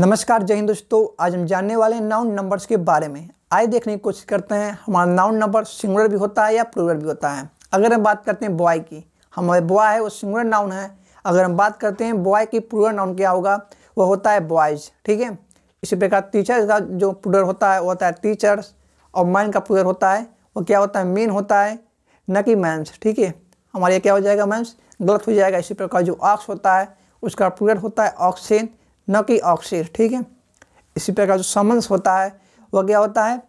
नमस्कार, जय हिंद दोस्तों। आज हम जानने वाले हैं नाउन नंबर्स के बारे में। आइए देखने की कोशिश करते हैं हमारा नाउन नंबर सिंगुलर भी होता है या प्लूरल भी होता है। अगर हम बात करते हैं बॉय की, हमारे बॉय है वो सिंगुलर नाउन है। अगर हम बात करते हैं बॉय की प्लूरल नाउन क्या होगा, वो होता है बॉयज। ठीक है। इसी प्रकार टीचर्स का जो प्लूरल होता है वो होता है टीचर्स, और मैन का प्लूरल होता है वो क्या होता है, मेन होता है, न कि मैंस। ठीक है, हमारे क्या हो जाएगा, मैंस गलत हो जाएगा। इसी प्रकार जो ऑक्स होता है उसका प्लूरल होता है ऑक्सेन, न कि ऑक्सिर। ठीक है। इसी प्रकार जो समन्स होता है वह क्या होता है,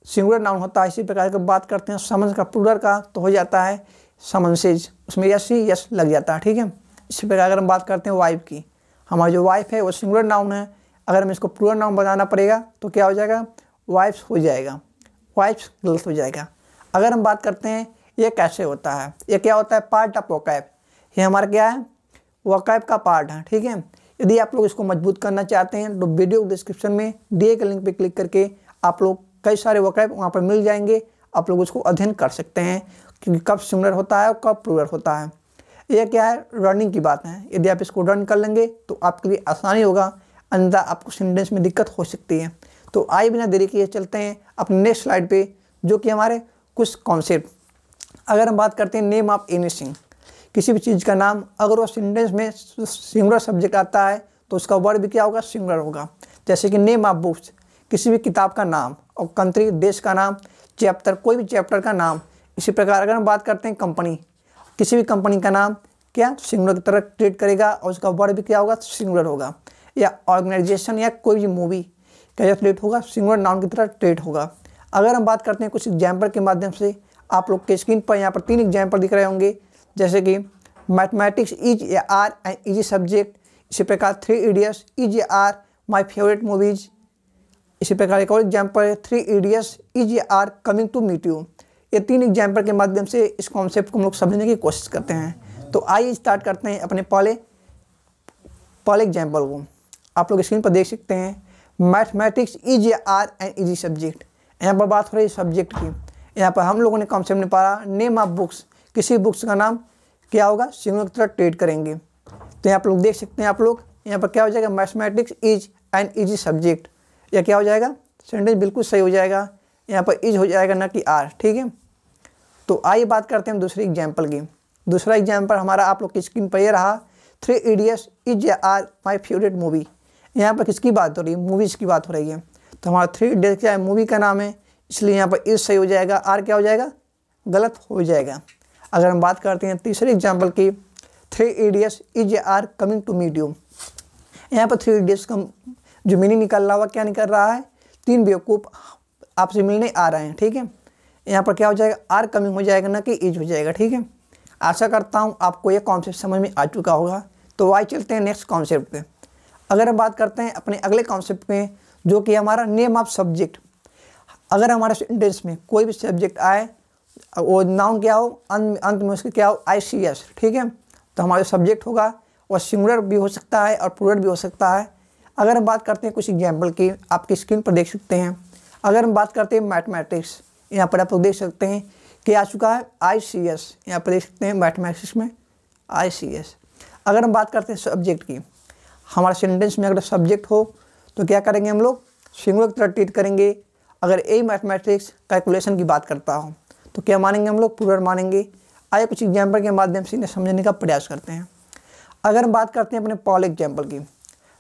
सिंगुलर नाउन होता है। इसी प्रकार की बात करते हैं समन्स का प्लूरल का, तो हो जाता है समन्सेज, उसमें यस लग जाता है। ठीक है। इसी प्रकार अगर हम बात करते हैं वाइफ की, हमारी जो वाइफ है वो सिंगुलर नाउन है। अगर हमें इसको प्लूरल नाउन बनाना पड़ेगा तो क्या हो जाएगा, वाइफ्स हो जाएगा, वाइफ्स गलत हो जाएगा। अगर हम बात करते हैं ये कैसे होता है, ये क्या होता है, पार्ट ऑफ वोकैब। ये हमारा क्या है, वोकैब का पार्ट है। ठीक है। यदि आप लोग इसको मजबूत करना चाहते हैं तो वीडियो डिस्क्रिप्शन में दिए गए लिंक पर क्लिक करके आप लोग कई सारे वोकैब वहाँ पर मिल जाएंगे। आप लोग उसको अध्ययन कर सकते हैं कि कब सिंगुलर होता है और कब प्लूरल होता है। यह क्या है, रनिंग की बात है। यदि आप इसको रन कर लेंगे तो आपके लिए आसानी होगा, अन्यथा आपको सेंटेंस में दिक्कत हो सकती है। तो आइए बिना देरी किए चलते हैं अपने नेक्स्ट स्लाइड पे, जो कि हमारे कुछ कॉन्सेप्ट। अगर हम बात करते हैं नेम ऑफ एनीथिंग, किसी भी चीज़ का नाम, अगर वो सेंटेंस में सिंगुलर सब्जेक्ट आता है तो उसका वर्ड भी क्या होगा, सिंगुलर होगा। जैसे कि नेम ऑफ बुक्स, किसी भी किताब का नाम, और कंट्री देश का नाम, चैप्टर कोई भी चैप्टर का नाम। इसी प्रकार अगर हम बात करते हैं कंपनी, किसी भी कंपनी का नाम क्या सिंगुलर की तरह ट्रीट करेगा और उसका वर्ड भी क्या होगा, सिंगुलर होगा। या ऑर्गेनाइजेशन या कोई भी मूवी क्या ट्रीट होगा, सिंगुलर नाउन की तरह ट्रीट होगा। अगर हम बात करते हैं कुछ एग्जाम्पल के माध्यम से, आप लोग के स्क्रीन पर यहाँ पर 3 एग्जाम्पल दिख रहे होंगे। जैसे कि mathematics is a are an easy subject. इसी प्रकार 3 idiots is a are my favourite movies. इसी प्रकार एक और एग्जाम्पल है 3 idiots is a are coming to meet you. ये 3 एग्जाम्पल के माध्यम से इस कॉन्सेप्ट को हम लोग समझने की कोशिश करते हैं। तो आइए स्टार्ट करते हैं अपने पहले एग्जाम्पल को। आप लोग स्क्रीन पर देख सकते हैं, mathematics is a are an easy subject. यहाँ पर बात हो रही है सब्जेक्ट की। यहाँ पर हम लोगों ने कॉन्सेप्ट में पढ़ा नेम ऑफ बुक्स, किसी बुक्स का नाम क्या होगा, सिंगुलर की तरह ट्रीट करेंगे। तो यहाँ पर लोग देख सकते हैं, आप लोग यहाँ पर क्या हो जाएगा, mathematics is an easy subject. या क्या हो जाएगा, सेंटेंस बिल्कुल सही हो जाएगा। यहाँ पर इज हो जाएगा, ना कि आर। ठीक है। तो आइए बात करते हैं दूसरी एग्जाम्पल की। दूसरा एग्जाम्पल हमारा आप लोग की स्क्रीन पर ये रहा, 3 idiots is are my favourite movie. यहाँ पर किसकी बात हो रही है, मूवीज़ की बात हो रही है। तो हमारा 3 इडियट्स क्या है, मूवी का नाम है, इसलिए यहाँ पर इज सही हो जाएगा, आर क्या हो जाएगा, गलत हो जाएगा। अगर हम बात करते हैं तीसरे एग्जाम्पल की, 3 idiots is are coming to meet you. यहाँ पर 3 इडियट्स का जो मीनिंग निकल रहा हुआ, क्या निकल रहा है, 3 बेवकूफ़ आपसे मिलने आ रहे हैं। ठीक है। यहाँ पर क्या हो जाएगा, आर कमिंग हो जाएगा, ना कि इज हो जाएगा। ठीक है। आशा करता हूँ आपको ये कॉन्सेप्ट समझ में आ चुका होगा। तो आइए चलते हैं नेक्स्ट कॉन्सेप्ट पे। अगर हम बात करते हैं अपने अगले कॉन्सेप्ट पे, जो कि हमारा नेम ऑफ सब्जेक्ट। अगर हमारे सेंटेंस में कोई भी सब्जेक्ट आए, वो नाउन क्या हो, अंत में उसके क्या हो, ICS। ठीक है। तो हमारा सब्जेक्ट होगा वह सिंगुलर भी हो सकता है और प्लूरल भी हो सकता है। अगर हम बात करते हैं कुछ एग्जाम्पल की, आपकी स्क्रीन पर देख सकते हैं। अगर हम बात करते हैं मैथमेटिक्स, यहाँ पर आप लोग देख सकते हैं कि आ चुका है ICS। यहाँ पर देख सकते हैं मैथमेटिक्स में ICS। अगर हम बात करते हैं सब्जेक्ट की, हमारे सेंटेंस में अगर सब्जेक्ट हो तो क्या करेंगे, हम लोग सिंगुलर की तरह ट्रीट करेंगे। अगर ए मैथमेटिक्स कैलकुलेशन की बात करता हो तो क्या मानेंगे, हम लोग प्लूरल मानेंगे। आइए कुछ एग्जाम्पल के माध्यम से इन्हें समझने का प्रयास करते हैं। अगर हम बात करते हैं अपने पहले एग्जाम्पल की,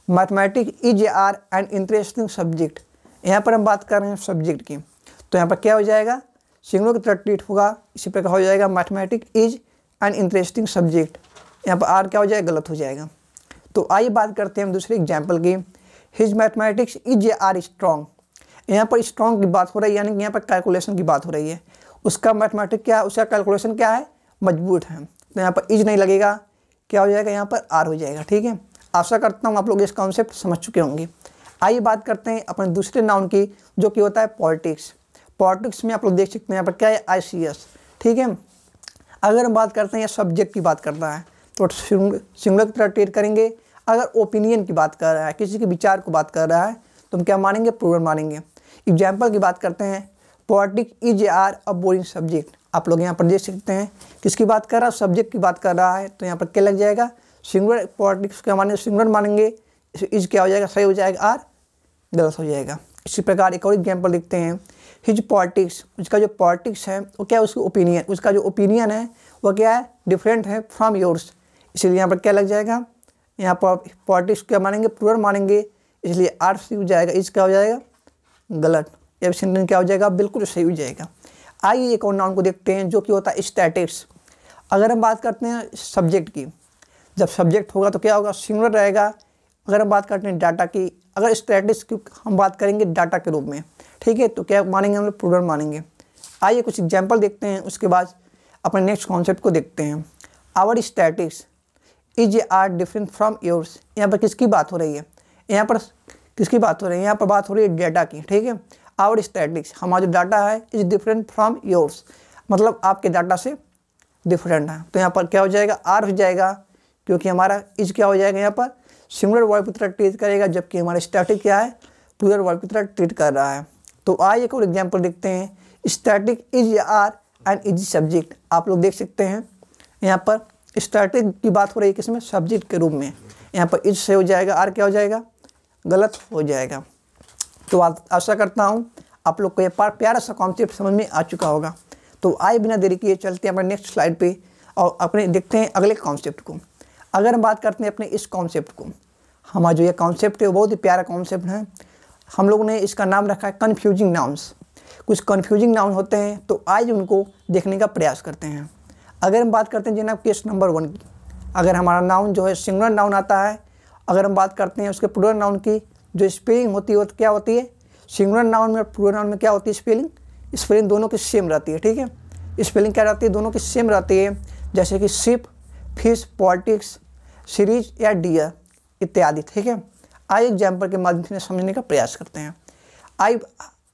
mathematics is a are an interesting subject. यहाँ पर हम बात कर रहे हैं सब्जेक्ट की, तो यहाँ पर क्या हो जाएगा, सिंगुलर की तरह ट्रीट होगा। इसी प्रकार हो जाएगा mathematics is an interesting subject. यहाँ पर आर क्या हो जाएगा, गलत हो जाएगा। तो आइए बात करते हैं हम दूसरे एग्जाम्पल की, his mathematics is a are strong. यहाँ पर स्ट्रॉन्ग की बात हो रही है, यानी कि यहाँ पर कैलकुलेशन की बात हो रही है। उसका मैथमेटिक्स क्या है, उसका कैलकुलेशन क्या है, मजबूत है। तो यहाँ पर इज नहीं लगेगा, क्या हो जाएगा, यहाँ पर आर हो जाएगा। ठीक है। आशा करता हूँ आप लोग इस कॉन्सेप्ट समझ चुके होंगे। आइए बात करते हैं अपने दूसरे नाउन की, जो कि होता है पॉलिटिक्स। पॉलिटिक्स में आप लोग देख सकते हैं यहाँ पर क्या है, ICS। ठीक है। अगर हम बात करते हैं सब्जेक्ट की बात करता है तो सिंगुलर की तरह ट्रीट करेंगे। अगर ओपिनियन की बात कर रहा है, किसी के विचार को बात कर रहा है, तो हम क्या मानेंगे, प्लूरल मानेंगे। एग्जाम्पल की बात करते हैं, politics is a are a boring subject. आप लोग यहाँ पर देख सकते हैं किसकी बात कर रहा है, सब्जेक्ट की बात कर रहा है, तो यहाँ पर क्या लग जाएगा, सिंगुलर। पॉलिटिक्स का माने सिंगुलर मानेंगे, इज क्या हो जाएगा, सही हो जाएगा, आर गलत हो जाएगा। इसी प्रकार एक और एग्जाम्पल देखते हैं, हिज पॉलिटिक्स, उसका जो पॉलिटिक्स है वो क्या है, उसकी ओपिनियन, उसका जो ओपिनियन है वो क्या है, डिफरेंट है फ्रॉम योर्स, इसलिए यहाँ पर क्या लग जाएगा, यहाँ पर पॉलिटिक्स क्या मानेंगे, प्लूरल मानेंगे, इसलिए आर सही हो जाएगा, इज क्या हो जाएगा, गलत। या सेंटेंस क्या हो जाएगा, बिल्कुल सही हो जाएगा। आइए एक और नाउन को देखते हैं जो कि होता है स्टैटिक्स। अगर हम बात करते हैं सब्जेक्ट की, जब सब्जेक्ट होगा तो क्या होगा, सिंगुलर रहेगा। अगर हम बात करते हैं डाटा की, अगर स्टैटिक्स की हम बात करेंगे डाटा के रूप में, ठीक है, तो क्या मानेंगे हम लोग, प्लूरल मानेंगे। आइए कुछ एग्जाम्पल देखते हैं, उसके बाद अपने नेक्स्ट कॉन्सेप्ट को देखते हैं। Our statics is are different from yours, यहाँ पर किसकी बात हो रही है, यहाँ पर किसकी बात हो रही है, यहाँ पर बात हो रही है डाटा की, ठीक है। आवर स्टैटिक्स, हमारा जो डाटा है, इज डिफरेंट फ्रॉम योर्स, मतलब आपके डाटा से डिफरेंट है। तो यहाँ पर क्या हो जाएगा, आर हो जाएगा, क्योंकि हमारा इज क्या हो जाएगा, यहाँ पर सिंगुलर वर्ब की तरह ट्रीट करेगा, जबकि हमारा स्टैटिक क्या है, प्लूरल वर्ब की तरह ट्रीट कर रहा है। तो आइए एक और एग्जाम्पल देखते हैं, static is are and is subject. आप लोग देख सकते हैं यहाँ पर स्टैटिक की बात हो रही है किसमें, सब्जेक्ट के रूप में, यहाँ पर इज से हो जाएगा, आर क्या हो जाएगा, गलत हो जाएगा। तो आशा करता हूँ आप लोग को ये प्यारा सा कॉन्सेप्ट समझ में आ चुका होगा। तो आए बिना देरी किए चलते हैं अपने नेक्स्ट स्लाइड पे और अपने देखते हैं अगले कॉन्सेप्ट को। अगर हम बात करते हैं अपने इस कॉन्सेप्ट को, हमारा जो ये कॉन्सेप्ट है वो बहुत ही प्यारा कॉन्सेप्ट है। हम लोगों ने इसका नाम रखा है कन्फ्यूजिंग नाउन्स। कुछ कन्फ्यूजिंग नाउन होते हैं, तो आज उनको देखने का प्रयास करते हैं। अगर हम बात करते हैं जनाब केस नंबर 1 की, अगर हमारा नाउन जो है सिंगुलर नाउन आता है, अगर हम बात करते हैं उसके प्लूरल नाउन की जो स्पेलिंग होती है वो क्या होती है, सिंगुलर नाउन में प्लूरल नाउन में क्या होती है, स्पेलिंग दोनों की सेम रहती है, ठीक है। स्पेलिंग क्या रहती है, दोनों की सेम रहती है, जैसे कि शिप, फिश, पॉलिटिक्स, सीरीज या डियर इत्यादि, ठीक है। आई एग्जाम्पल के माध्यम से समझने का प्रयास करते हैं।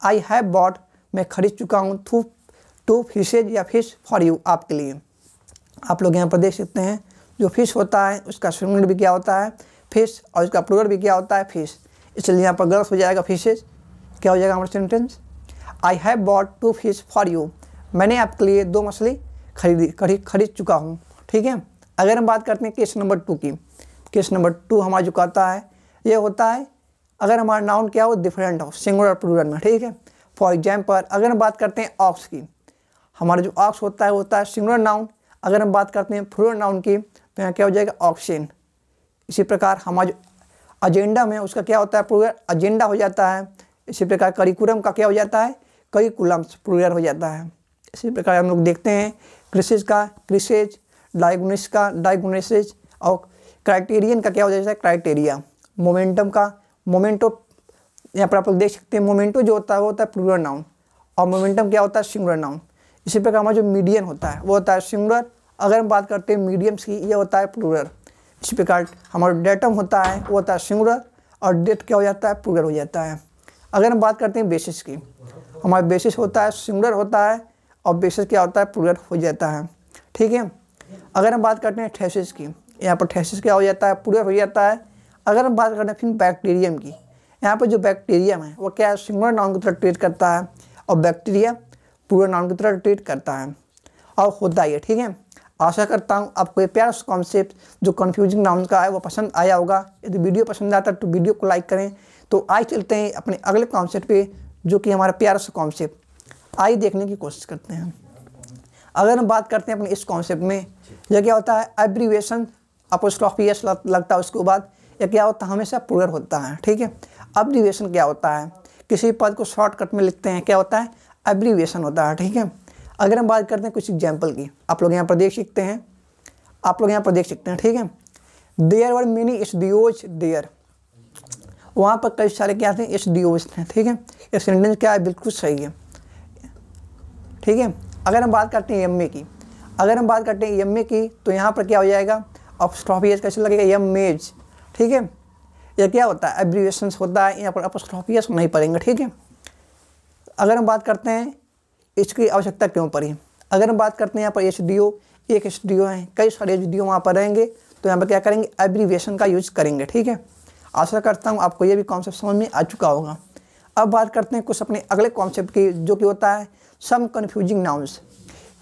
आई हैव बॉट, मैं खरीद चुका हूँ, टू फिशेज या फिश फॉर यू, आपके लिए। आप लोग यहाँ पर देख सकते हैं जो फिश होता है उसका सिंगुलर भी क्या होता है, फिश, और उसका प्लूरल भी क्या होता है, फिश, इसलिए यहाँ पर गलत हो जाएगा, फिशेज। क्या हो जाएगा हमारा sentence, I have bought 2 fish for you, मैंने आपके लिए 2 मछली खरीद चुका हूँ, ठीक है। अगर हम बात करते हैं केस नंबर 2 की, केस नंबर 2 हमारा जो कहता है ये होता है अगर हमारा नाउन क्या हो, डिफरेंट हो सिंगुलर प्लूरल में, ठीक है। फॉर एग्जाम्पल अगर हम बात करते हैं ऑक्स की, हमारा जो ऑक्स होता है सिंगुलर नाउन। अगर हम बात करते हैं प्लूरल नाउन की तो यहाँ क्या हो जाएगा, ऑक्सीन। इसी प्रकार हमारा जो एजेंडा में उसका क्या होता है, प्लूरल एजेंडा हो जाता है। इसी प्रकार करिकुलम का क्या हो जाता है, करिकुलम्स प्लूरल हो जाता है। इसी प्रकार हम लोग देखते हैं क्रिसेज का क्रिसेज, डायग्नोसिस का डायग्नोसिस, और क्राइटेरियन का क्या हो जाता है, क्राइटेरिया। मोमेंटम का मोमेंटो, यहाँ पर आप लोग देख सकते हैं मोमेंटो जो होता है वो होता है प्लूरल नाउन, और मोमेंटम क्या होता है, सिंगुलर नाउन। इसी प्रकार हमारा जो मीडियन होता है वो होता है सिंगुलर। अगर हम बात करते हैं मीडियम्स की, ये होता है प्लूरल। इसी प्रकार हमारा डेटम होता है वो होता है सिंगुलर, और डेट क्या हो जाता है, प्लूरल हो जाता है। अगर हम बात करते हैं बेसिस की, हमारा बेसिस होता है सिंगुलर होता है, और बेसिस क्या होता है, प्लूरल हो जाता है, ठीक है। अगर हम बात करते हैं थेसिस की, यहाँ पर थेसिस क्या हो जाता है, प्लूरल हो जाता है। अगर हम बात करते हैं फिर बैक्टीरियम की, यहाँ पर जो बैक्टीरियम है वो क्या है, सिंगुलर नाउन की तरह ट्रीट करता है, और बैक्टीरिया प्लूरल नाउन की तरह ट्रीट करता है और होता ही है, ठीक है। आशा करता हूँ आपको ये प्यारा कॉन्सेप्ट जो कन्फ्यूजिंग नाउन का है वो पसंद आया होगा। यदि वीडियो पसंद आता है तो वीडियो को लाइक करें। तो आज चलते हैं अपने अगले कॉन्सेप्ट पे, जो कि हमारा प्यारा सा कॉन्सेप्ट आइए देखने की कोशिश करते हैं। अगर हम बात करते हैं अपने इस कॉन्सेप्ट में, यह क्या होता है, एब्रीविएशन अपोस्ट्रोफी एस लगता है, उसके बाद यह क्या होता है, हमेशा प्लूरल होता है, ठीक है। एब्रीविएशन क्या होता है, किसी पद को शॉर्टकट में लिखते हैं, क्या होता है, एब्रीविएशन होता है, ठीक है। अगर हम बात करते हैं कुछ एग्जाम्पल की, आप लोग यहाँ पर देख सकते हैं, ठीक है। देयर वर मेनी एसडीओज देयर, वहाँ पर कई सारे क्या थे, एसडीओज हैं, ठीक है। ये सेंटेंस क्या है, बिल्कुल सही है, ठीक है। अगर हम बात करते हैं एमए की, तो यहाँ पर क्या हो जाएगा, अपोस्ट्रोफी एस कैसे लगेगा, एमएज, ठीक है। यह क्या होता है, एब्रीविएशन होता है, यहाँ पर अपोस्ट्रोफी एस नहीं पढ़ेंगे, ठीक है। अगर हम बात करते हैं इसकी आवश्यकता क्यों पड़ी, अगर हम बात करते हैं यहाँ पर एसडीओ, एक एसडीओ है, कई सारे एसडीओ वहाँ पर रहेंगे, तो यहाँ पर क्या करेंगे, एब्रीविएशन का यूज करेंगे, ठीक है। आशा करता हूँ आपको ये भी कॉन्सेप्ट समझ में आ चुका होगा। अब बात करते हैं कुछ अपने अगले कॉन्सेप्ट की, जो कि होता है सम कन्फ्यूजिंग नाउन्स।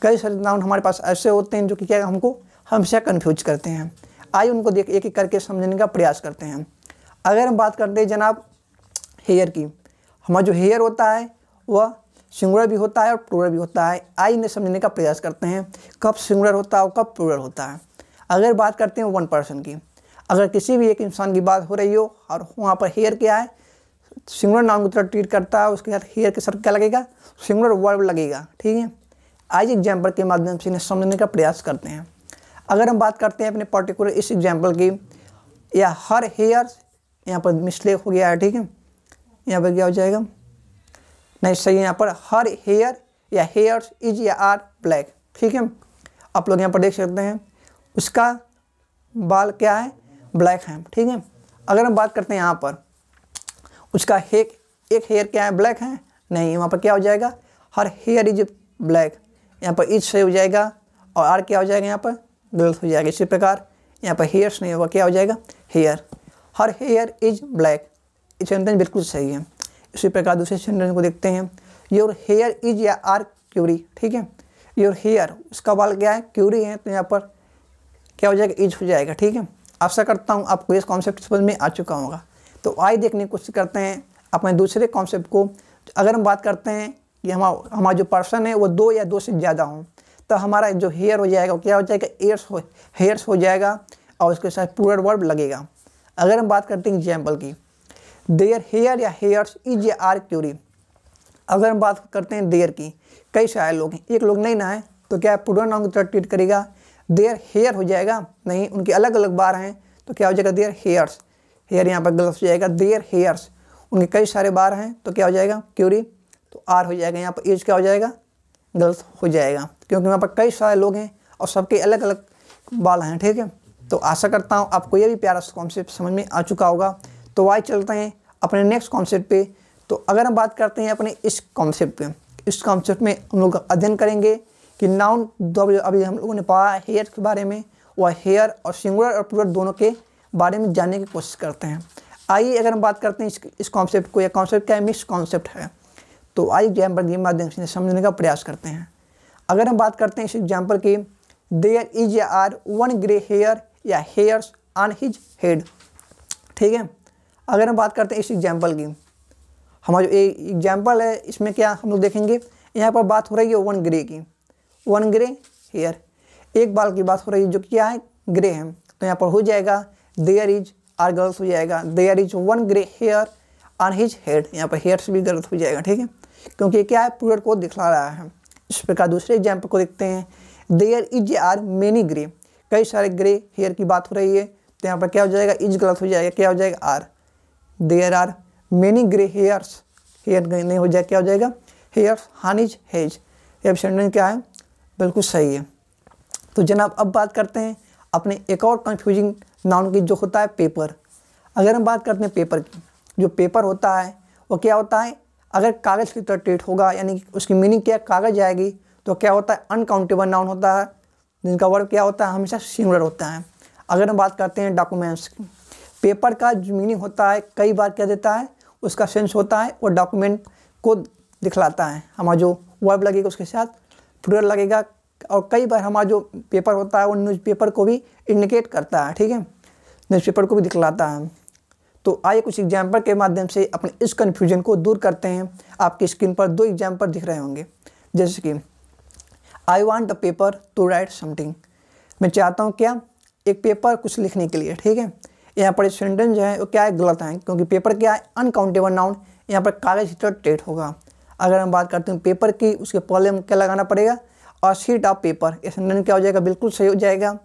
कई सारे नाउन हमारे पास ऐसे होते हैं जो कि क्या हमको हमेशा कन्फ्यूज करते हैं। आइए उनको देख एक एक करके समझने का प्रयास करते हैं। अगर हम बात करते हैं जनाब हेयर की, हमारा जो हेयर होता है वह सिंगुलर भी होता है और प्लूरल भी होता है। आइए इन्हें समझने का प्रयास करते हैं कब सिंगुलर होता है और कब प्लूरल होता है। अगर बात करते हैं वन पर्सन की, अगर किसी भी एक इंसान की बात हो रही हो और वहाँ पर हेयर क्या है, सिंगुलर नाउन की तरह ट्रीट करता है, उसके साथ हेयर के साथ क्या लगेगा, सिंगुलर वर्ब लगेगा। ठीक है, आइए एग्जाम्पल के माध्यम से इन्हें समझने का प्रयास करते हैं। अगर हम बात करते हैं अपने पर्टिकुलर इस एग्जाम्पल की, या हर हेयर, यहाँ पर मिस्टेक हो गया है। ठीक है, यहाँ पर क्या हो जाएगा, नहीं सही है, यहाँ पर हर हेयर या हेयर्स इज या आर ब्लैक। ठीक है, आप लोग यहाँ पर देख सकते हैं उसका बाल क्या है, ब्लैक है। ठीक है, अगर हम बात करते हैं यहाँ पर उसका एक हेयर क्या है, ब्लैक है, नहीं, वहाँ पर क्या हो जाएगा, हर हेयर इज ब्लैक, यहाँ पर इज सही हो जाएगा और आर क्या हो जाएगा, यहाँ पर गलत हो जाएगा। इसी प्रकार यहाँ पर हेयर्स नहीं होगा, क्या हो जाएगा, hair, her hair is black, ये सेंटेंस बिल्कुल सही है। इसी प्रकार दूसरे सेंटेंस को देखते हैं, योर हेयर इज या आर क्यूरी। ठीक है, योर हेयर, उसका बाल क्या है, क्यूरी है, तो यहाँ पर क्या हो जाएगा, इज हो जाएगा। ठीक है, आशा करता हूँ आपको इस कॉन्सेप्ट समझ में आ चुका होगा। तो आइए देखने की कोशिश करते हैं अपने दूसरे कॉन्सेप्ट को। अगर हम बात करते हैं कि हमारा जो पर्सन है वो दो या दो से ज़्यादा हों, तो हमारा जो हेयर हो जाएगा क्या हो जाएगा, हेयर्स हो जाएगा और उसके साथ प्लूरल वर्ब लगेगा। अगर हम बात करते हैं एग्जाम्पल की, देयर हेयर या हेयर्स इज या आर क्यूरी। अगर हम बात करते हैं देयर की, कई सारे लोग हैं, एक लोग नहीं ना है, तो क्या प्लूरल नाउन की तरह ट्रीट करेगा, देयर हेयर हो जाएगा, नहीं, उनके अलग अलग बार हैं, तो क्या हो जाएगा, देयर हेयर्स, हेयर यहाँ पर गलत हो जाएगा, देयर हेयर्स, उनके कई सारे बार हैं, तो क्या हो जाएगा, क्यूरी, तो आर हो जाएगा, यहाँ पर एज क्या हो जाएगा, गलत हो जाएगा, क्योंकि यहाँ पर कई सारे लोग हैं और सबके अलग अलग बाल हैं। ठीक है, तो आशा करता हूँ आपको ये भी प्यारा कॉन्सेप्ट समझ में आ चुका होगा। तो आइए चलते हैं अपने नेक्स्ट कॉन्सेप्ट पे। तो अगर हम बात करते हैं अपने इस कॉन्सेप्ट पे, इस कॉन्सेप्ट में हम लोग अध्ययन करेंगे कि नाउन अभी हम लोगों ने पढ़ा हेयर के बारे में, वह हेयर और सिंगुलर और प्लूरल दोनों के बारे में जानने की कोशिश करते हैं। आइए अगर हम बात करते हैं इस कॉन्सेप्ट को, यह कॉन्सेप्ट क्या है, मिक्स कॉन्सेप्ट है, तो आइए एग्जाम्पल के माध्यम से समझने का प्रयास करते हैं। अगर हम बात करते हैं इस एग्जाम्पल की, देयर इज या आर वन ग्रे हेयर या हेयर्स ऑन हिज हेड। ठीक है, अगर हम बात करते हैं इस एग्जाम्पल की, हमारा जो एग्जाम्पल है इसमें क्या हम लोग देखेंगे, यहाँ पर बात हो रही है वन ग्रे की, वन ग्रे हेयर, एक बाल की बात हो रही है जो क्या है, ग्रे है, तो यहाँ पर हो जाएगा देयर इज, आर गलत हो जाएगा, there is one grey hair on his head, यहाँ पर हेयर्स भी गलत हो जाएगा। ठीक है, क्योंकि क्या है, प्लूरल को दिखला रहा है। इस प्रकार दूसरे एग्जाम्पल को देखते हैं, there is are many grey, कई सारे ग्रे हेयर की बात हो रही है, तो यहाँ पर क्या हो जाएगा, इज गलत हो जाएगा, क्या हो जाएगा, are, there are many grey hairs, hair नहीं हो जाएगा, क्या हो जाएगा, हेयर्स ऑन हिज हेज। ये सेंटेंस क्या है, बिल्कुल सही है। तो जनाब अब बात करते हैं अपने एक और कंफ्यूजिंग नाउन की, जो होता है पेपर। अगर हम बात करते हैं पेपर की, जो पेपर होता है वो क्या होता है, अगर कागज़ की तरह ट्रीट होगा, यानी उसकी मीनिंग क्या, कागज़ आएगी, तो क्या होता है, अनकाउंटेबल नाउन होता है, जिनका वर्ब क्या होता है, हमेशा सिंगुलर होता है। अगर हम बात करते हैं डॉक्यूमेंट्स की, पेपर का जो मीनिंग होता है कई बार क्या देता है, उसका सेंस होता है वो डॉक्यूमेंट को दिखलाता है, हमारा जो वर्ब लगेगा उसके साथ प्लूरल लगेगा, और कई बार हमारा जो पेपर होता है वो न्यूज़पेपर को भी इंडिकेट करता है। ठीक है, न्यूज़पेपर को भी दिखलाता है। तो आइए कुछ एग्जाम्पल के माध्यम से अपने इस कन्फ्यूजन को दूर करते हैं। आपकी स्क्रीन पर दो एग्जाम्पल दिख रहे होंगे, जैसे कि I want a paper two right something, मैं चाहता हूँ क्या, एक पेपर कुछ लिखने के लिए। ठीक है, यहाँ पर सेंटेंस जो है वो क्या है, गलत है, क्योंकि पेपर क्या है, अनकाउंटेबल नाउन, यहाँ पर कागज़ की तरह ट्रीट होगा। अगर हम बात करते हैं पेपर की, उसके पहले में क्या लगाना पड़ेगा, और शीट ऑफ पेपर, ये सेंटेंस क्या हो जाएगा, बिल्कुल सही हो जाएगा,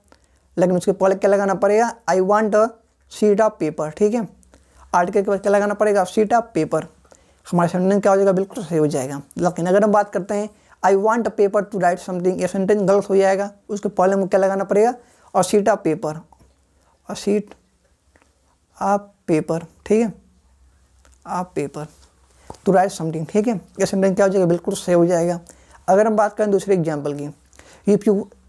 लेकिन उसके पहले क्या लगाना पड़ेगा, I want a sheet of paper. ठीक है, आर्टिकल के बाद क्या लगाना पड़ेगा, शीट ऑफ पेपर, हमारा सेंटेंस क्या हो जाएगा, बिल्कुल सही हो जाएगा। लेकिन अगर हम बात करते हैं I want a paper two right something, ये सेंटेंस गलत हो जाएगा, उसके पहले में क्या लगाना पड़ेगा, और शीट ऑफ पेपर, और शीट ऑफ पेपर। ठीक है, of paper two right something. ठीक है, ये सेंटेंस क्या हो जाएगा, बिल्कुल सही हो जाएगा। अगर हम बात करें दूसरे एग्जाम्पल की,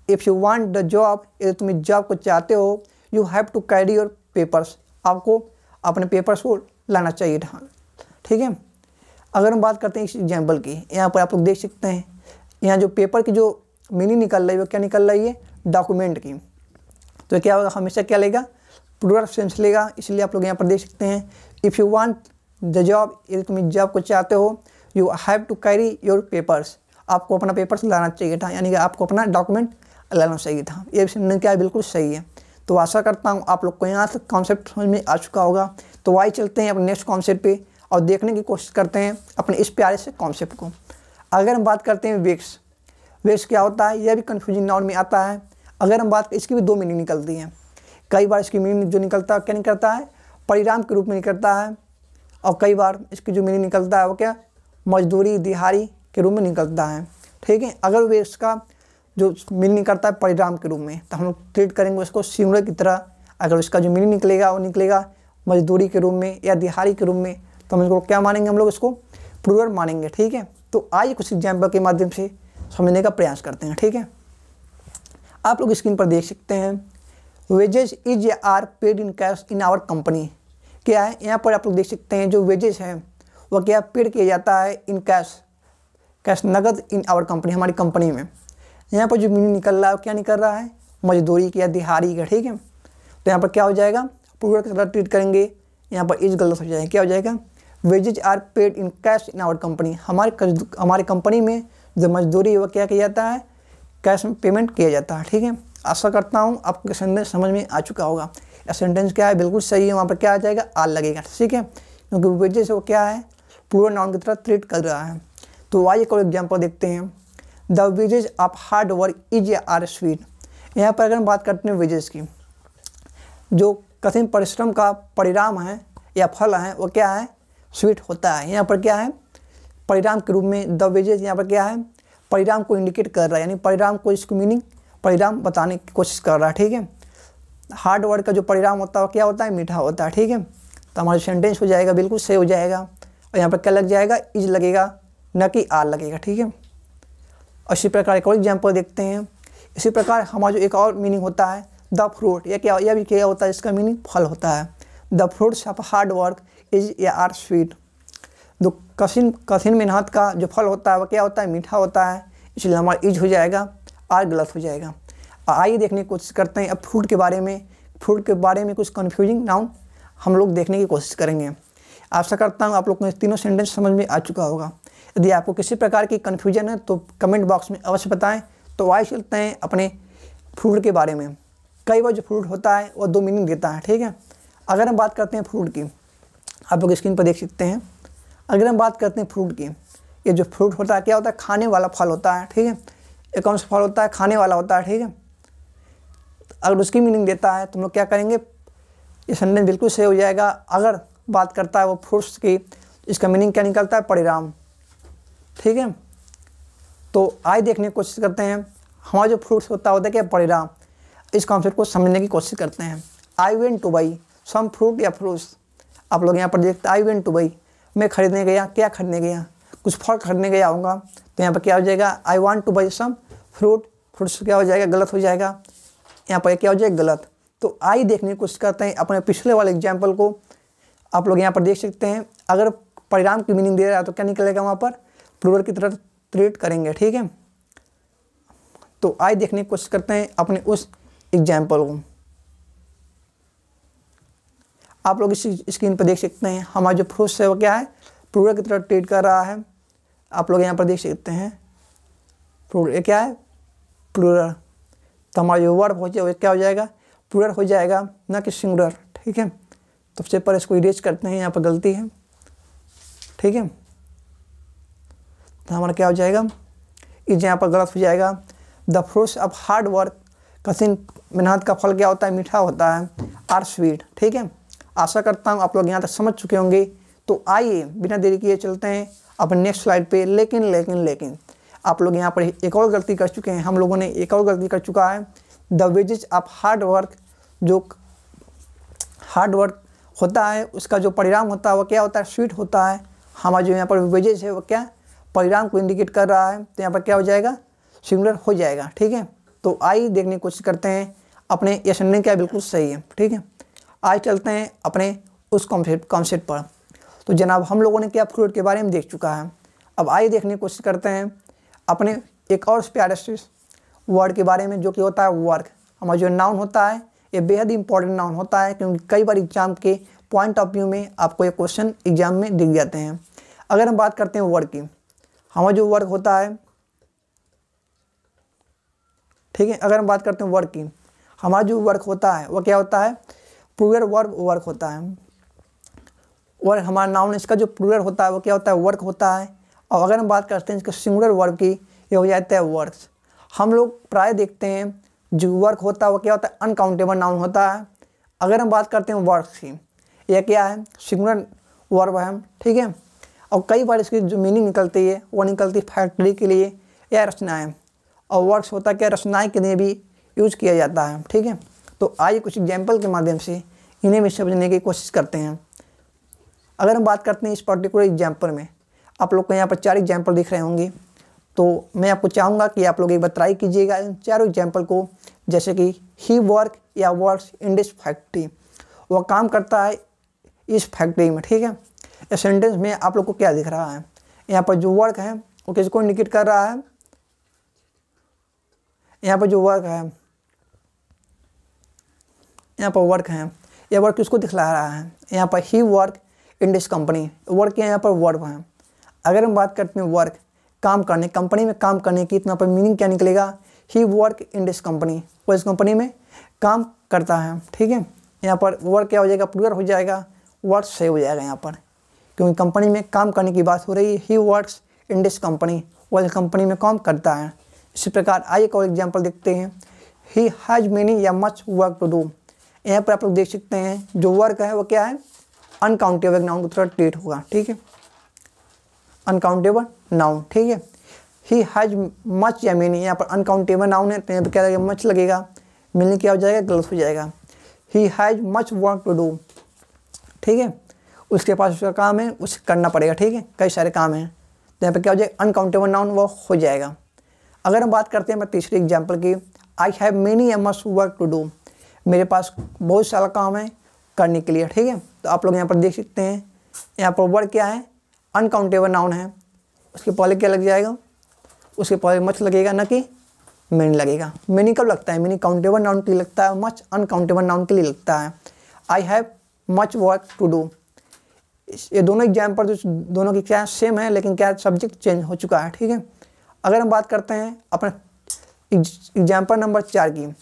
if you want the job, यदि तुम इस जॉब को चाहते हो, you have to carry your papers, आपको अपने पेपर्स को लाना चाहिए था। ठीक है, अगर हम बात करते हैं इस एग्जाम्पल की, यहाँ पर आप लोग देख सकते हैं, यहाँ जो पेपर की जो मीनिंग निकल रही है वो क्या निकल रही है, डॉक्यूमेंट की, तो क्या होगा, हमेशा क्या लेगा, प्लूरल सेंस लेगा, इसलिए आप लोग यहाँ पर देख सकते हैं if you want the job, यदि तुम इस जॉब को चाहते हो, you have to carry your papers, आपको अपना पेपर्स लाना चाहिए था, यानी कि आपको अपना डॉक्यूमेंट लाना चाहिए था। ये सेंटेंस क्या है, बिल्कुल सही है। तो आशा करता हूँ आप लोग को यहाँ तक कॉन्सेप्ट समझ में आ चुका होगा। तो आइए चलते हैं अपने नेक्स्ट कॉन्सेप्ट पे और देखने की कोशिश करते हैं अपने इस प्यारे से कॉन्सेप्ट को। अगर हम बात करते हैं वेक्स, वेक्स क्या होता है, यह भी कन्फ्यूजिंग नाउन में आता है। अगर हम बात, इसकी भी दो मीनिंग निकलती हैं। कई बार इसकी मीनिंग जो निकलता है क्या निकलता है, परिणाम के रूप में निकलता है, और कई बार इसकी जो मीनिंग निकलता है वो क्या, मजदूरी, दिहाड़ी के रूप में निकलता है। ठीक है, अगर वे इसका जो मीनिंग निकलता है परिणाम के रूप में, तो हम लोग ट्रीट करेंगे उसको सिंगुलर की तरह। अगर उसका जो मीनिंग निकलेगा वो निकलेगा मजदूरी के रूप में या दिहाड़ी के रूप में, तो हम इसको क्या मानेंगे, हम लोग इसको प्लूरल मानेंगे। ठीक है, तो आइए कुछ एग्जाम्पल के माध्यम से समझने का प्रयास करते हैं। ठीक है, आप लोग स्क्रीन पर देख सकते हैं wages is are paid in cash in our company. क्या है यहाँ पर आप लोग देख सकते हैं, जो वेजेस हैं वह क्या पेड किया जाता है इन कैश, कैश नगद, इन आवर कंपनी, हमारी कंपनी में। यहाँ पर जो मीनिंग निकल रहा है क्या निकल रहा है, मजदूरी का या दिहाड़ी का। ठीक है, तो यहाँ पर क्या हो जाएगा, प्लूरल की तरह ट्रीट करेंगे, यहाँ पर इज गलत हो जाएगा, क्या हो जाएगा, wages are paid in cash in our company, हमारे कंपनी में जो मजदूरी है वह क्या किया जाता है, कैश में पेमेंट किया जाता है। ठीक है, आशा करता हूँ आपको सेंटेंस समझ में आ चुका होगा। या सेंटेंस क्या है, बिल्कुल सही है, वहाँ पर क्या आ जाएगा, आर लगेगा। ठीक है, क्योंकि वेजेस वो क्या है, प्लूरल नाउन की तरह ट्रीट कर रहा है। तो आइए कोई एग्जाम्पल देखते हैं। The wages of hard work is are sweet. यहाँ पर अगर हम बात करते हैं वेजेस की, जो कठिन परिश्रम का परिणाम है या फल है वो क्या है, स्वीट होता है। यहाँ पर क्या है, परिणाम के रूप में द वेजेज यहाँ पर क्या है, परिणाम को इंडिकेट कर रहा है, यानी परिणाम को, इसकी मीनिंग परिणाम बताने की कोशिश कर रहा है। ठीक है, हार्ड वर्क का जो परिणाम होता है वो क्या होता है, मीठा होता है। ठीक है, तो हमारा सेंटेंस हो जाएगा, बिल्कुल सही हो जाएगा। और यहाँ पर क्या लग जाएगा, इज लगेगा, न कि आर लगेगा। ठीक है, इसी प्रकार एक और एग्जाम्पल देखते हैं। इसी प्रकार हमारा जो एक और मीनिंग होता है द फ्रूट, यह भी क्या होता है, इसका मीनिंग फल होता है। The fruits of hard work is या आर स्वीट। जो कठिन मेहनत का जो फल होता है वह क्या होता है, मीठा होता है, इसलिए हमारा इज हो जाएगा, आर गलत हो जाएगा। आइए देखने की कोशिश करते हैं अब फ्रूट के बारे में। फ्रूट के बारे में कुछ कन्फ्यूजिंग नाउन हम लोग देखने की कोशिश करेंगे। आशा करता हूँ आप लोग को तीनों सेंटेंस समझ में आ चुका होगा। यदि आपको किसी प्रकार की कन्फ्यूजन है तो कमेंट बॉक्स में अवश्य बताएं। तो आइए चलते हैं अपने फ्रूट के बारे में। कई बार जो फ्रूट होता है वो दो मीनिंग देता है। ठीक है, अगर हम बात करते हैं फ्रूट की, आप लोग स्क्रीन पर देख सकते हैं। अगर हम बात करते हैं फ्रूट की, ये जो फ्रूट होता है क्या होता है, खाने वाला फल होता है। ठीक है, एक कौन सा फल होता है, खाने वाला होता है। ठीक है, अगर उसकी मीनिंग देता है तो हम लोग क्या करेंगे, ये सेंटेंस बिल्कुल सही हो जाएगा। अगर बात करता है वो फ्रूट्स की, इसका मीनिंग क्या निकलता है, परिणाम। ठीक है, तो आइए देखने की कोशिश करते हैं हमारा जो फ्रूट्स होता है क्या, परिणाम। इस कॉन्सेप्ट को समझने की कोशिश करते हैं। I went to buy some fruit या फ्रूट्स। आप लोग यहाँ पर देखते हैं आई वेंट टू बाई, मैं खरीदने गया, क्या खरीदने गया, कुछ फल खरीदने गया होगा। तो यहाँ पर क्या हो जाएगा, I want to buy some fruit, fruits क्या हो जाएगा, गलत हो जाएगा। यहाँ पर क्या हो जाएगा, गलत। तो आइए देखने की कोशिश करते हैं अपने पिछले वाले एग्जाम्पल को। आप लोग यहाँ पर देख सकते हैं, अगर परिणाम की मीनिंग दे रहा है तो क्या निकलेगा, वहाँ पर प्लूरल की तरह ट्रीट करेंगे। ठीक है, तो आइए देखने की कोशिश करते हैं अपने उस एग्जाम्पल को। आप लोग इस स्क्रीन पर देख सकते हैं हमारा जो फ्रूट्स है वो क्या है, प्लूरल की तरह ट्रीट कर रहा है। आप लोग यहाँ पर देख सकते हैं प्लूरल, ये क्या है, प्लूरल। तो हमारा जो वर्ब हो जाए क्या हो जाएगा, प्लूरल हो जाएगा, ना कि सिंगुलर। ठीक है, तो सबसे पहले इसको इरेज करते हैं, यहाँ पर गलती है। ठीक है, तो हमारा क्या हो जाएगा, इज यहाँ पर गलत हो जाएगा। The fruits of hard work, कठिन मेहनत का फल क्या होता है, मीठा होता है, आर स्वीट। ठीक है, आशा करता हूँ आप लोग यहाँ तक समझ चुके होंगे। तो आइए बिना देरी किए चलते हैं अपने नेक्स्ट स्लाइड पे। लेकिन आप लोग यहाँ पर एक और गलती कर चुके हैं, हम लोगों ने एक और गलती कर चुका है। The wages of hard work, जो हार्ड वर्क होता है उसका जो परिणाम होता है वो क्या होता है, स्वीट होता है। हमारा जो यहाँ पर वेजेज है वो क्या परिणाम को इंडिकेट कर रहा है, तो यहाँ पर क्या हो जाएगा, सिंगुलर हो जाएगा। ठीक है, तो आइए देखने की कोशिश करते हैं अपने ये सेंटेंस क्या बिल्कुल सही है। ठीक है, आज चलते हैं अपने उस कॉन्सेप्ट पर। तो जनाब हम लोगों ने क्या फ्रूट के बारे में देख चुका है। अब आइए देखने की कोशिश करते हैं अपने एक और प्यारे से वर्ड के बारे में, जो कि होता है वर्क। हमारा जो नाउन होता है ये बेहद इंपॉर्टेंट नाउन होता है, क्योंकि कई बार एग्जाम के पॉइंट ऑफ व्यू में आपको ये क्वेश्चन एग्जाम में दिख जाते हैं। अगर हम बात करते हैं वर्क की, हमारा जो वर्क होता है, ठीक है, अगर हम बात करते हैं वर्क की, हमारा जो वर्क होता है वो क्या होता है, प्लूरल वर्ब वर्क होता है। और हमारा नाउन इसका जो प्लूरल होता है वो क्या होता है, वर्क होता है। और अगर हम बात करते हैं इसके सिंगुलर वर्ब की, ये हो जाता है वर्क्स। हम लोग प्राय देखते हैं जो वर्क होता है वो क्या होता है, अनकाउंटेबल नाउन होता है। अगर हम बात करते हैं वर्क्स की, यह क्या है, सिंगुलर वर्ब है, ठीक है। और कई बार इसकी जो मीनिंग निकलती है वो निकलती फैक्ट्री के लिए या रचनाएँ, और वर्क्स होता है क्या, रचनाएँ के लिए भी यूज किया जाता है, ठीक है। तो आइए कुछ एग्जाम्पल के माध्यम से इन्हें भी समझने की कोशिश करते हैं। अगर हम बात करते हैं इस पर्टिकुलर एग्जाम्पल में, आप लोग को यहाँ पर 4 एग्जाम्पल दिख रहे होंगे, तो मैं आपको चाहूँगा कि आप लोग एक बार ट्राई कीजिएगा इन चारों एग्जाम्पल को। जैसे कि ही वर्क या वर्क्स इन दिस फैक्ट्री, वह काम करता है इस फैक्ट्री में, ठीक है। इस सेंटेंस में आप लोग को क्या दिख रहा है, यहाँ पर जो वर्क है वो किसको इंडिकेट कर रहा है, यहाँ पर जो वर्क है, यहाँ पर वर्क है, यह वर्क किसको दिखला रहा है, यहाँ पर he work in this company, work यहाँ पर वर्ब है। अगर हम बात करते हैं वर्क काम करने, कंपनी में काम करने की, तो यहाँ पर मीनिंग क्या निकलेगा, ही वर्क इन दिस कंपनी, वो इस कंपनी में काम करता है, ठीक है। यहाँ पर वर्क क्या हो जाएगा, प्लूरल हो जाएगा, वर्क सही हो जाएगा यहाँ पर, क्योंकि कंपनी में काम करने की बात हो रही है। He works in this company, वो इस कंपनी में काम करता है। इसी प्रकार आइए एक और एग्जाम्पल देखते हैं, ही हैज़ मेनी या मच वर्क टू डू। यहाँ पर आप लोग देख सकते हैं जो वर्क है वो क्या है, अनकाउंटेबल नाउन की तरह ट्रीट होगा, ठीक है, अनकाउंटेबल नाउन, ठीक है। ही हैज मच या मेनी, यहाँ पर अनकाउंटेबल नाउन है तो यहाँ पर क्या लगेगा, मच लगेगा, मिलने क्या हो जाएगा, गलत हो जाएगा। He has much work to do, ठीक है, उसके पास उसका काम है, उसे करना पड़ेगा, ठीक है, कई सारे काम हैं, तो यहाँ पर क्या हो जाएगा, अनकाउंटेबल नाउन वो हो जाएगा। अगर हम बात करते हैं मैं तीसरी एग्जाम्पल की, आई हैव मेनी या मच वर्क टू डू, मेरे पास बहुत सारा काम है करने के लिए, ठीक है। तो आप लोग यहाँ पर देख सकते हैं, यहाँ पर वर्क क्या है, अनकाउंटेबल नाउन है, उसके पहले क्या लग जाएगा, उसके पहले मच लगेगा, ना कि मेनी लगेगा। मेनी कब लगता है, मेनी काउंटेबल नाउन के लिए लगता है, मच अनकाउंटेबल नाउन के लिए लगता है। I have much work to do, ये दोनों एग्जाम्पल जो दोनों की क्या सेम है, लेकिन क्या सब्जेक्ट चेंज हो चुका है, ठीक है। अगर हम बात करते हैं अपने एग्जाम्पल नंबर 4 की,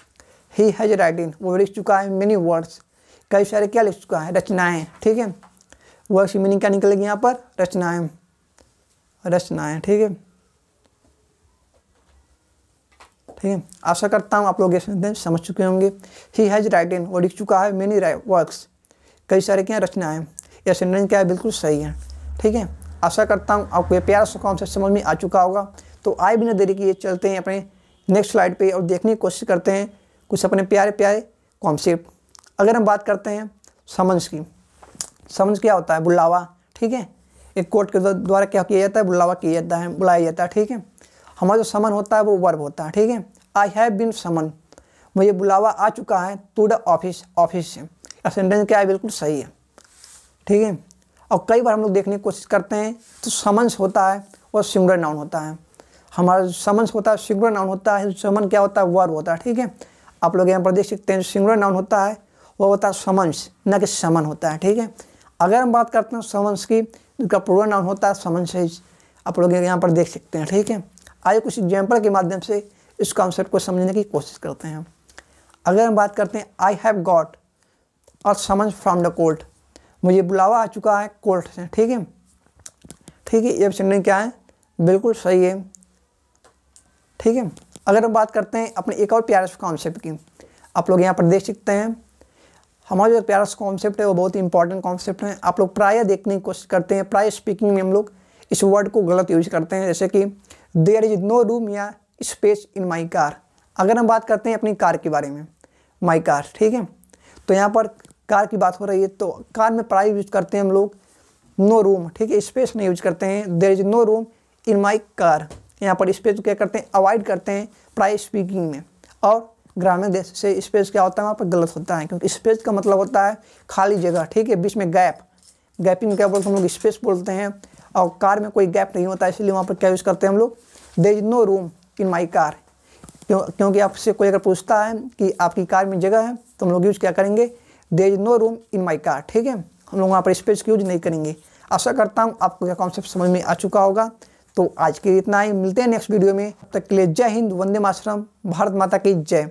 ही हैज राइटिंग, वो लिख चुका है मेनी वर्ड्स, कई सारे क्या लिख चुका है, रचनाएँ, ठीक है। वर्ड्स की मीनिंग क्या निकलेगी यहाँ पर, रचनाएँ, रचनाएँ, ठीक है, ठीक है। आशा करता हूँ आप लोग ये सेंटेंस समझ चुके होंगे। ही हैज़ राइटिंग, वो लिख चुका है मेनी वर्क्स, कई सारे क्या रचनाएँ, यह सेंटेंस क्या है, बिल्कुल सही है, ठीक है। आशा करता हूँ आपको ये प्यारा सा कॉन्सेप्ट समझ में आ चुका होगा। तो आए बिना देरी किए चलते हैं अपने नेक्स्ट स्लाइड पे और देखने की कोशिश करते हैं कुछ अपने प्यारे प्यारे कॉन्सेप्ट। अगर हम बात करते हैं समन्स की, समन्स क्या होता है, बुलावा, ठीक है। एक कोर्ट के द्वारा क्या किया जाता है, बुलावा किया जाता है, बुलाया जाता है, ठीक है। हमारा जो समन होता है वो वर्ब होता है, ठीक है। आई हैव बीन समन, मुझे बुलावा आ चुका है टू द ऑफिस, ऑफिस से, सेंटेंस क्या है, बिल्कुल सही है, ठीक है। और कई बार हम लोग देखने की कोशिश करते हैं तो समन्स होता है और सिंगुलर नाउन होता है। हमारा जो समन्स होता है सिंगुलर नाउन होता है, समन क्या होता है, वर्ब होता है, ठीक है। आप लोग यहाँ पर देख सकते हैं सिंगुलर नाउन होता है वो होता है समन्स, न कि समन होता है, ठीक है। अगर हम बात करते हैं समन्स की, जिसका प्लूरल नाउन होता है समन्सेस, आप लोग यहाँ पर देख सकते हैं, ठीक है। आइए कुछ एग्जाम्पल के माध्यम से इस कॉन्सेप्ट को समझने की कोशिश करते हैं। अगर हम बात करते हैं आई हैव गॉट और समन्स फ्रॉम द कोर्ट, मुझे बुलावा आ चुका है कोर्ट से, ठीक है, ठीक है। ये सेंटेंस क्या है, बिल्कुल सही है, ठीक है। अगर हम बात करते हैं अपने एक और प्यारे से कॉन्सेप्ट की, आप लोग यहाँ पर देख सकते हैं, हमारा जो प्यारा कॉन्सेप्ट है वो बहुत ही इंपॉर्टेंट कॉन्सेप्ट है। आप लोग प्राय देखने की कोशिश करते हैं, प्राय स्पीकिंग में हम लोग इस वर्ड को गलत यूज करते हैं, जैसे कि देयर इज नो रूम या स्पेस इन माई कार। अगर हम बात करते हैं अपनी कार के बारे में, माई कार, ठीक है, तो यहाँ पर कार की बात हो रही है, तो कार में प्राय यूज करते हैं हम लोग नो रूम, ठीक है, स्पेस नहीं यूज करते हैं, there is no room in my car. यहाँ पर स्पेस क्या करते हैं, अवॉइड करते हैं प्राय स्पीकिंग में। और ग्रामीण देश से स्पेस क्या होता है, वहाँ पर गलत होता है, क्योंकि स्पेस का मतलब होता है खाली जगह, ठीक है, बीच में गैप, गैपिंग क्या बोलते हैं हम लोग, स्पेस बोलते हैं। और कार में कोई गैप नहीं होता है, इसलिए वहाँ पर क्या यूज़ करते हैं हम लोग, there is no room in my car. क्योंकि आपसे कोई अगर पूछता है कि आपकी कार में जगह है तो हम लोग यूज़ क्या करेंगे, there is no room in my car. ठीक है, हम लोग वहाँ पर स्पेस का यूज नहीं करेंगे। आशा करता हूँ आपको यह कॉन्सेप्ट समझ में आ चुका होगा। तो आज के लिए इतना ही, मिलते हैं नेक्स्ट वीडियो में। तब तक के लिए जय हिंद, वंदे मातरम, भारत माता की जय।